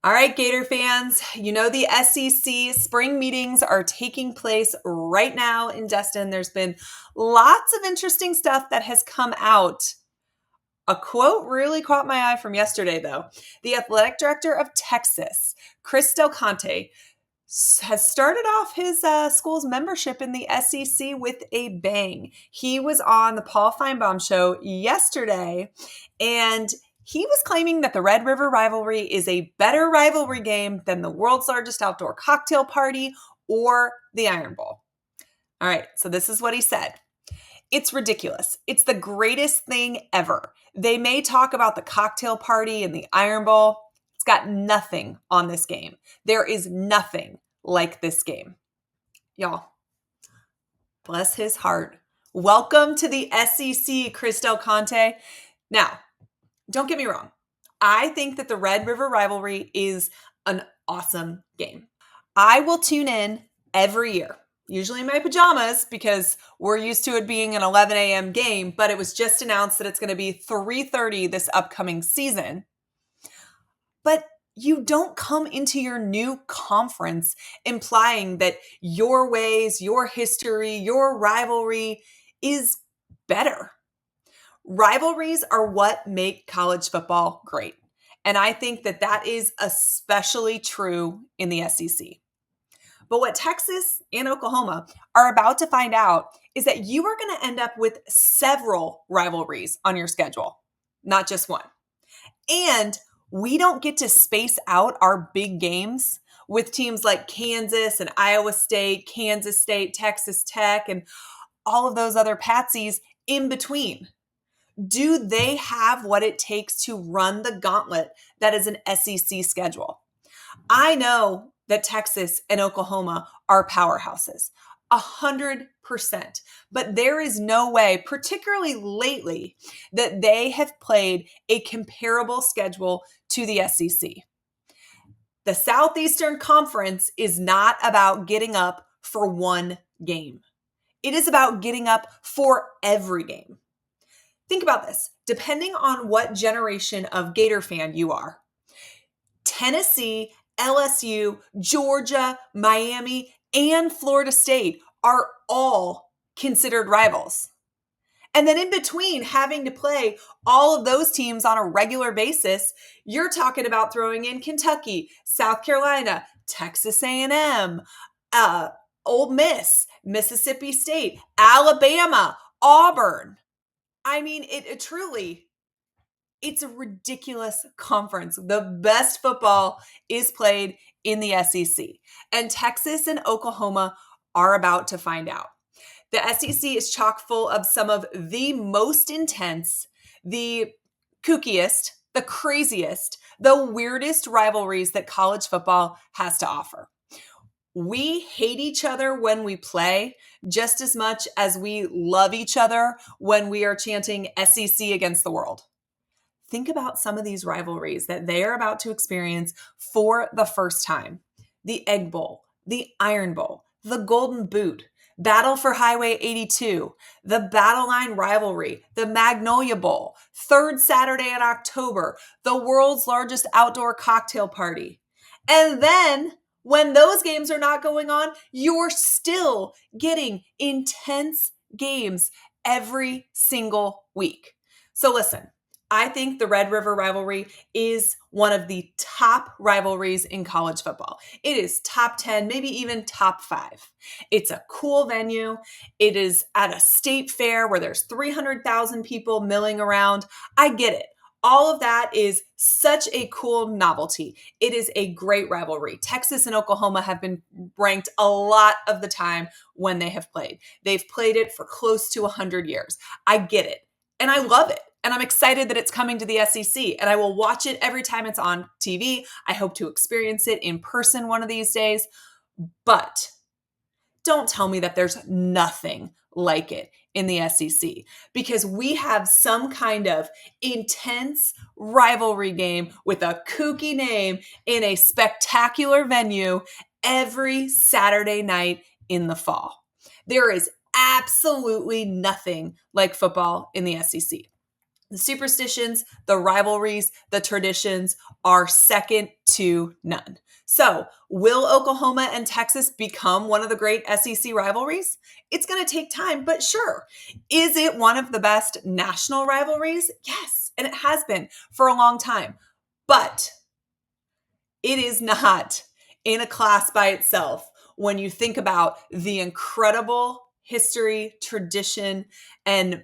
All right, Gator fans, you know the SEC spring meetings are taking place right now in Destin. There's been lots of interesting stuff that has come out. A quote really caught my eye from yesterday, though. The athletic director of Texas, Chris Del Conte, has started off his school's membership in the SEC with a bang. He was on the Paul Feinbaum show yesterday, and he was claiming that the Red River rivalry is a better rivalry game than the world's largest outdoor cocktail party or the Iron Bowl. All right, so this is what he said. It's ridiculous. It's the greatest thing ever. They may talk about the cocktail party and the Iron Bowl. It's got nothing on this game. There is nothing like this game. Y'all, bless his heart. Welcome to the SEC, Chris Del Conte. Now, don't get me wrong. I think that the Red River rivalry is an awesome game. I will tune in every year, usually in my pajamas because we're used to it being an 11 a.m. game, but it was just announced that it's going to be 3:30 this upcoming season. But you don't come into your new conference implying that your ways, your history, your rivalry is better. Rivalries are what make college football great. And I think that that is especially true in the SEC. But what Texas and Oklahoma are about to find out is that you are going to end up with several rivalries on your schedule, not just one. And we don't get to space out our big games with teams like Kansas and Iowa State, Kansas State, Texas Tech, and all of those other patsies in between. Do they have what it takes to run the gauntlet that is an SEC schedule? I know that Texas and Oklahoma are powerhouses, 100%. But there is no way, particularly lately, that they have played a comparable schedule to the SEC. The Southeastern Conference is not about getting up for one game. It is about getting up for every game. Think about this. Depending on what generation of Gator fan you are, Tennessee, LSU, Georgia, Miami, and Florida State are all considered rivals. And then in between having to play all of those teams on a regular basis, you're talking about throwing in Kentucky, South Carolina, Texas A&M, Ole Miss, Mississippi State, Alabama, Auburn. I mean, it truly, it's a ridiculous conference. The best football is played in the SEC. And Texas and Oklahoma are about to find out. The SEC is chock full of some of the most intense, the kookiest, the craziest, the weirdest rivalries that college football has to offer. We hate each other when we play just as much as we love each other when we are chanting SEC against the world. Think about some of these rivalries that they are about to experience for the first time. The Egg Bowl, the Iron Bowl, the Golden Boot, Battle for Highway 82, the Battle Line Rivalry, the Magnolia Bowl, third Saturday in October, the world's largest outdoor cocktail party. And then when those games are not going on, you're still getting intense games every single week. So listen, I think the Red River rivalry is one of the top rivalries in college football. It is top 10, maybe even top 5. It's a cool venue. It is at a state fair where there's 300,000 people milling around. I get it. All of that is such a cool novelty. It is a great rivalry. Texas and Oklahoma have been ranked a lot of the time when they have played. They've played it for close to 100 years. I get it. And I love it. And I'm excited that it's coming to the SEC. And I will watch it every time it's on TV. I hope to experience it in person one of these days. But don't tell me that there's nothing like it in the SEC, because we have some kind of intense rivalry game with a kooky name in a spectacular venue every Saturday night in the fall. There is absolutely nothing like football in the SEC. The superstitions, the rivalries, the traditions are second to none. So, will Oklahoma and Texas become one of the great SEC rivalries? It's going to take time, but sure. Is it one of the best national rivalries? Yes, and it has been for a long time. But it is not in a class by itself when you think about the incredible history, tradition, and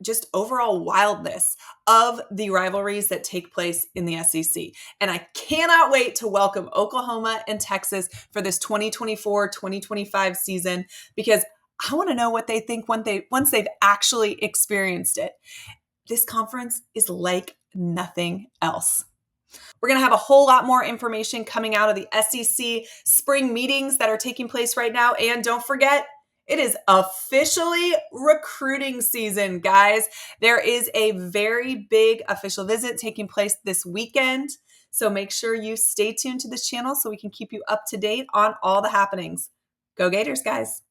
just overall wildness of the rivalries that take place in the SEC. And I cannot wait to welcome Oklahoma and Texas for this 2024-2025 season because I want to know what they think once they've actually experienced it. This conference is like nothing else. We're going to have a whole lot more information coming out of the SEC spring meetings that are taking place right now. And don't forget, it is officially recruiting season, guys. There is a very big official visit taking place this weekend. So make sure you stay tuned to this channel so we can keep you up to date on all the happenings. Go Gators, guys.